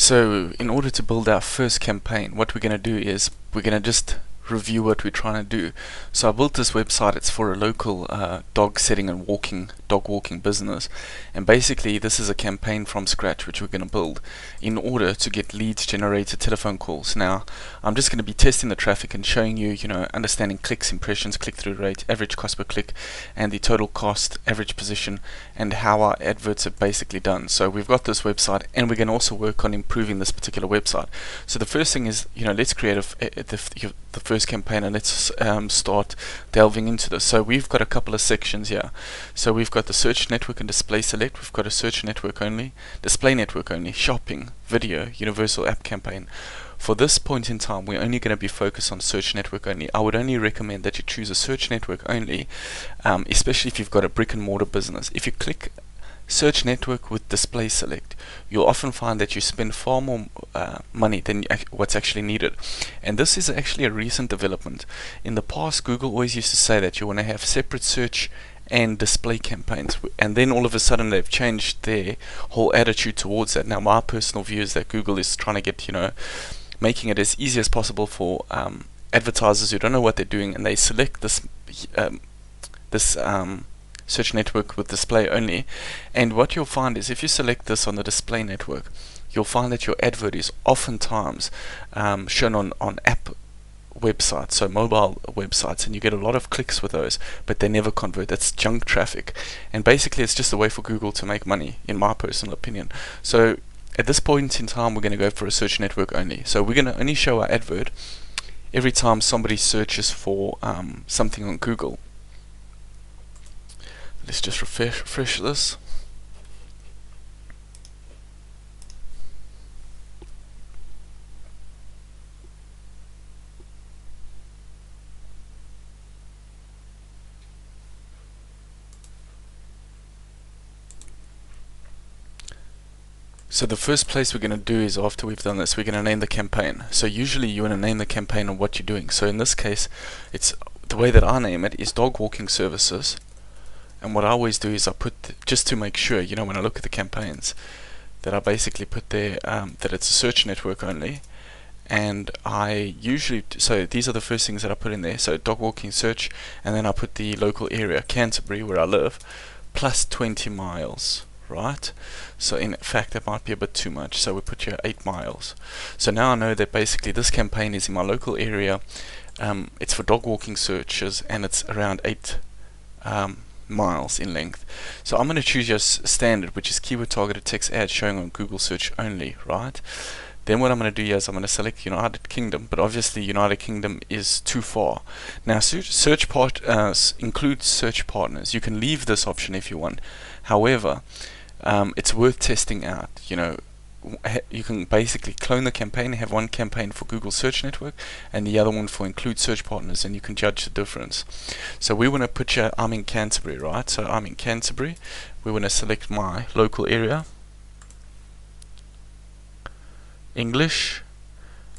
So in order to build our first campaign, what we're going to do is we're going to just review what we're trying to do. So I built this website. It's for a local dog sitting and dog walking business, and basically this is a campaign from scratch which we're going to build in order to get leads generated, telephone calls. Now I'm just going to be testing the traffic and showing you, understanding clicks, impressions, click-through rate, average cost per click, and the total cost, average position, and how our adverts are basically done. So we've got this website, and we're going to also work on improving this particular website. So the first thing is, let's create the first campaign, and let's start delving into this. So we've got a couple of sections here. So we've got the search network and display select. We've got a search network only, display network only, shopping, video, universal app campaign. For this point in time, we're only going to be focused on search network only. I would only recommend that you choose a search network only, especially if you've got a brick and mortar business. If you click search network with display select, you'll often find that you spend far more money than what's actually needed. And this is actually a recent development. In the past, Google always used to say that you want to have separate search and display campaigns, and then all of a sudden they've changed their whole attitude towards that. Now my personal view is that Google is trying to get, making it as easy as possible for advertisers who don't know what they're doing, and they select this search network with display only. And what you'll find is, if you select this on the display network, you'll find that your advert is oftentimes shown on app websites, so mobile websites, and you get a lot of clicks with those, but they never convert. That's junk traffic, and basically it's just a way for Google to make money, in my personal opinion. So at this point in time, we're going to go for a search network only. So we're going to only show our advert every time somebody searches for something on Google. Let's just refresh this. So the first place we're going to do is, after we've done this, we're going to name the campaign. So usually you want to name the campaign on what you're doing. So in this case, it's the way that I name it is dog walking services. And what I always do is I put, just to make sure, when I look at the campaigns, that I basically put there that it's a search network only. And I usually, so these are the first things that I put in there. So dog walking search, and then I put the local area, Canterbury, where I live, plus 20 miles, right? So in fact, that might be a bit too much. So we put here 8 miles. So now I know that basically this campaign is in my local area. It's for dog walking searches, and it's around 8 miles in length. So I'm going to choose your standard, which is keyword targeted text ad showing on Google search only, right? Then what I'm going to do here is I'm going to select United Kingdom, but obviously United Kingdom is too far. Now search part includes search partners. You can leave this option if you want. However, it's worth testing out. You can basically clone the campaign, have one campaign for Google Search Network and the other one for include search partners, and you can judge the difference. So we want to put here, I'm in Canterbury, right? So I'm in Canterbury. We want to select my local area, English,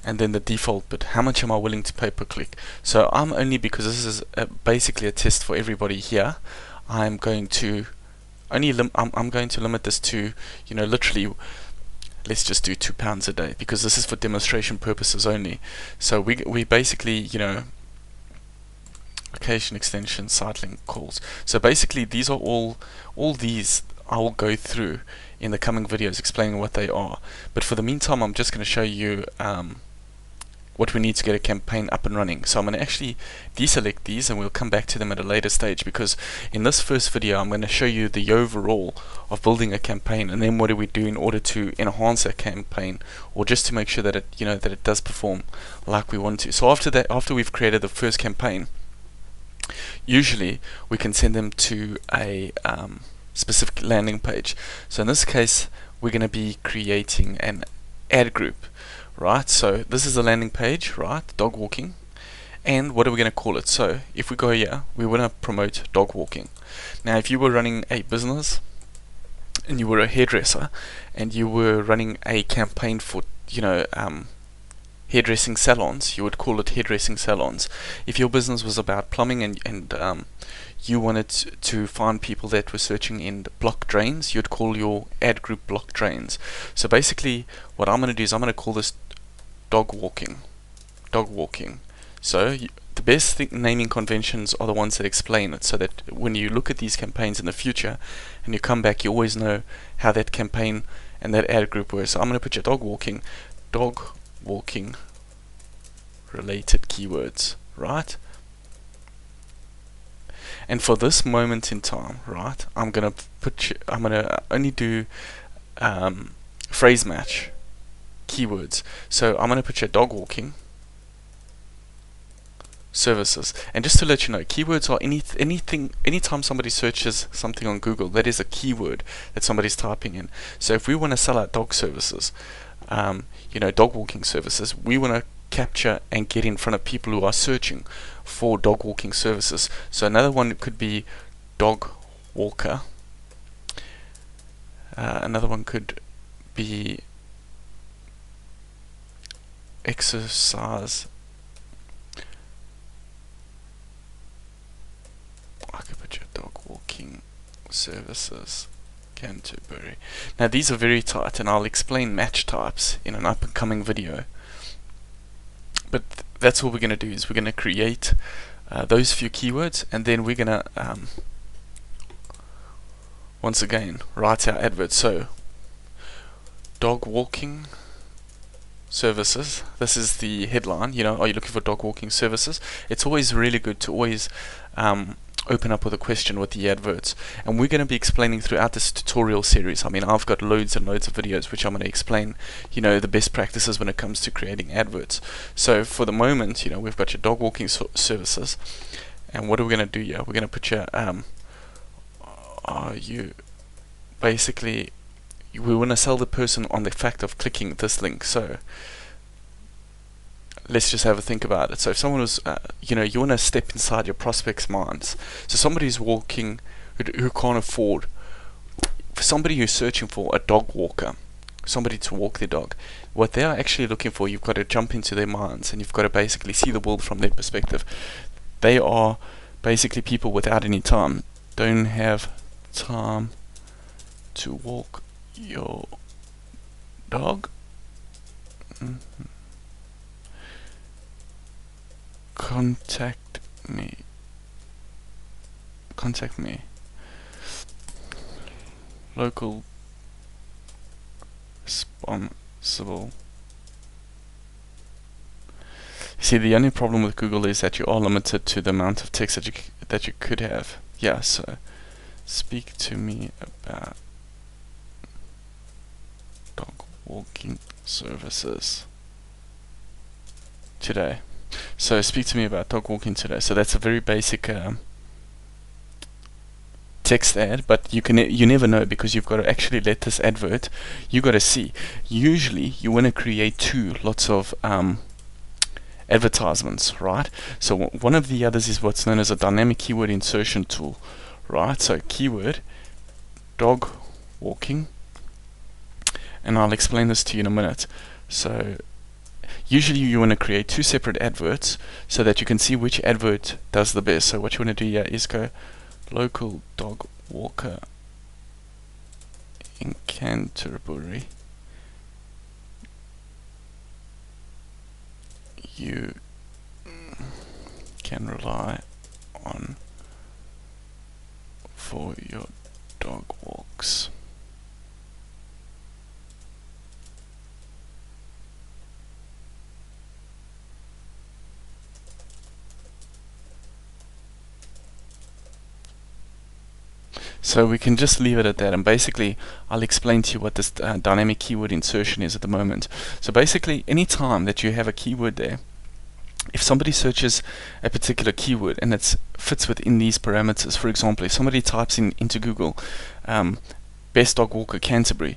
and then the default bit. How much am I willing to pay per click? So I'm only, because this is basically a test for everybody here, I'm going to I'm going to limit this to, literally, let's just do £2 a day, because this is for demonstration purposes only. So we basically, location extension, site link calls. So basically these are all these I will go through in the coming videos explaining what they are. But for the meantime, I'm just going to show you what we need to get a campaign up and running. So I'm going to actually deselect these, and we'll come back to them at a later stage, because in this first video I'm going to show you the overall of building a campaign, and then what do we do in order to enhance that campaign, or just to make sure that it that it does perform like we want to. So after that, after we've created the first campaign, usually we can send them to a specific landing page. So in this case, we're going to be creating an ad group. Right, so this is a landing page, right, dog walking, and what are we going to call it? So if we go here, we want to promote dog walking. Now if you were running a business and you were a hairdresser and you were running a campaign for hairdressing salons, you would call it hairdressing salons. If your business was about plumbing and you wanted to find people that were searching in block drains, you'd call your ad group block drains. So basically what I'm going to do is I'm going to call this dog walking. So the best naming conventions are the ones that explain it, so that when you look at these campaigns in the future and you come back, you always know how that campaign and that ad group works. So I'm going to put your dog walking related keywords, right? And for this moment in time, right, I'm gonna only do phrase match keywords. So I'm gonna put your dog walking services. And just to let you know, keywords are anytime somebody searches something on Google, that is a keyword that somebody's typing in. So if we want to sell out dog services, dog walking services, we want to capture and get in front of people who are searching for dog walking services. So another one could be dog walker. Another one could be exercise. I could put your dog walking services Canterbury. Now these are very tight, and I'll explain match types in an up and coming video. But that's all we're going to do, is we're going to create those few keywords, and then we're going to once again write our advert. So dog walking services, this is the headline. Are you looking for dog walking services? It's always really good to always open up with a question with the adverts, and we're going to be explaining throughout this tutorial series. I mean, I've got loads and loads of videos which I'm going to explain the best practices when it comes to creating adverts. So for the moment, we've got your dog walking services, and what are we going to do here? We're going to put your we want to sell the person on the fact of clicking this link. So let's just have a think about it. So if someone was, you want to step inside your prospects' minds. So somebody who's walking, who can't afford, for somebody who's searching for a dog walker, somebody to walk their dog, what they are actually looking for, you've got to jump into their minds, and you've got to basically see the world from their perspective. They are basically people without any time, don't have time to walk your dog. Contact me. Local responsible. See, the only problem with Google is that you are limited to the amount of text that you could have. Yeah, so speak to me about dog walking services today. So speak to me about dog walking today. So that's a very basic text ad, but you never know, because you've got to actually let this advert, you got to see. Usually you want to create lots of advertisements, right? So one of the others is what's known as a dynamic keyword insertion tool, right? So keyword dog walking, and I'll explain this to you in a minute. So usually you want to create 2 separate adverts so that you can see which advert does the best. So what you want to do here is go local dog walker in Canterbury. You can rely on for your dog walks. So we can just leave it at that, and basically I'll explain to you what this dynamic keyword insertion is at the moment. So basically, any time that you have a keyword there, if somebody searches a particular keyword and it fits within these parameters, for example, if somebody types into Google best dog walker Canterbury,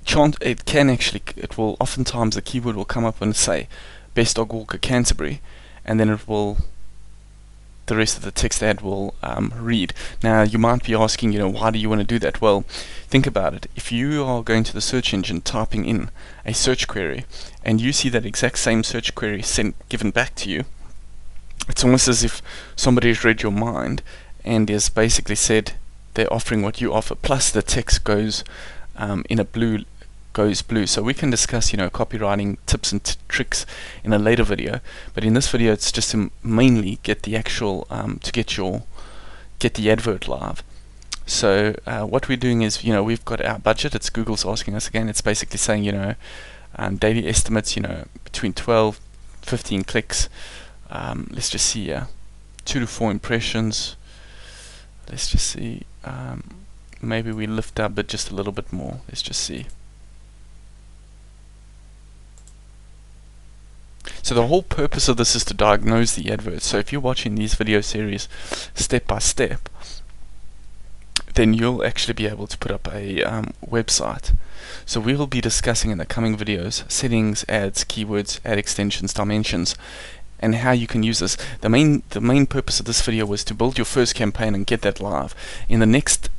it will oftentimes, the keyword will come up and say best dog walker Canterbury, and then the rest of the text ad will read. Now you might be asking, why do you want to do that? Well, think about it. If you are going to the search engine, typing in a search query, and you see that exact same search query given back to you, it's almost as if somebody has read your mind and has basically said they're offering what you offer, plus the text goes goes blue. So we can discuss copywriting tips and tricks in a later video, but in this video it's just to mainly get the actual to get the advert live. So what we're doing is, we've got our budget. It's Google's asking us again. It's basically saying, daily estimates, between 12 15 clicks. Let's just see here, 2 to 4 impressions. Let's just see, maybe we lift our bid just a little bit more. Let's just see. So the whole purpose of this is to diagnose the adverts. So if you're watching these video series step by step, then you'll actually be able to put up a website. So we will be discussing in the coming videos settings, ads, keywords, ad extensions, dimensions, and how you can use this. The main purpose of this video was to build your first campaign and get that live. In the next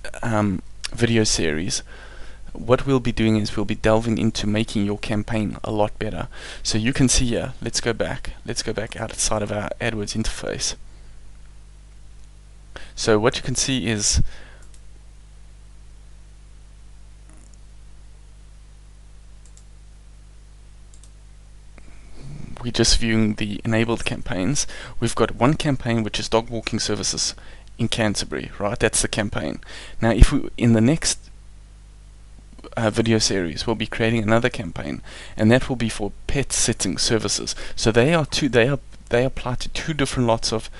video series, what we'll be doing is we'll be delving into making your campaign a lot better. So you can see here, let's go back outside of our AdWords interface. So what you can see is we're just viewing the enabled campaigns. We've got one campaign which is dog walking services in Canterbury, right? That's the campaign. Now if we, in the next video series, we'll be creating another campaign, and that will be for pet sitting services. So they apply to two different lots of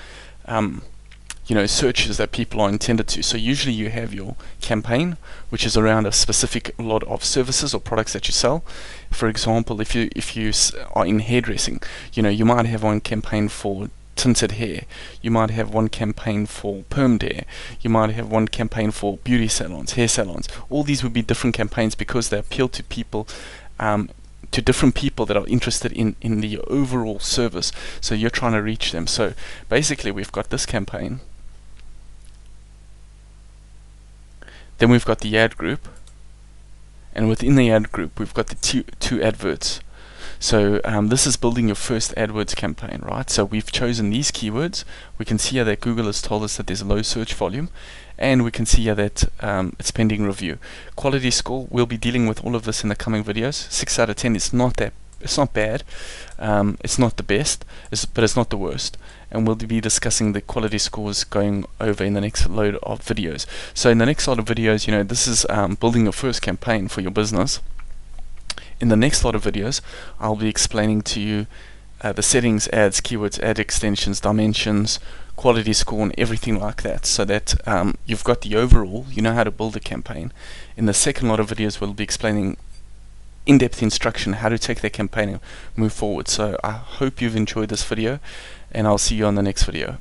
searches that people are intended to. So usually you have your campaign, which is around a specific lot of services or products that you sell. For example, if you are in hairdressing, you might have one campaign for tinted hair, you might have one campaign for permed hair, you might have one campaign for beauty salons, hair salons. All these would be different campaigns because they appeal to people, to different people that are interested in the overall service. So you're trying to reach them. So basically we've got this campaign, then we've got the ad group, and within the ad group we've got the two adverts. So this is building your first AdWords campaign, right? So we've chosen these keywords. We can see here that Google has told us that there's a low search volume, and we can see here that it's pending review. Quality score, we'll be dealing with all of this in the coming videos. 6 out of 10 is not that, it's not bad. It's not the best, but it's not the worst. And we'll be discussing the quality scores going over in the next load of videos. So in the next lot of videos, this is building your first campaign for your business. In the next lot of videos, I'll be explaining to you the settings, ads, keywords, ad extensions, dimensions, quality score, and everything like that, so that you've got the overall, you know how to build a campaign. In the second lot of videos, we'll be explaining in-depth instruction how to take that campaign and move forward. So I hope you've enjoyed this video, and I'll see you on the next video.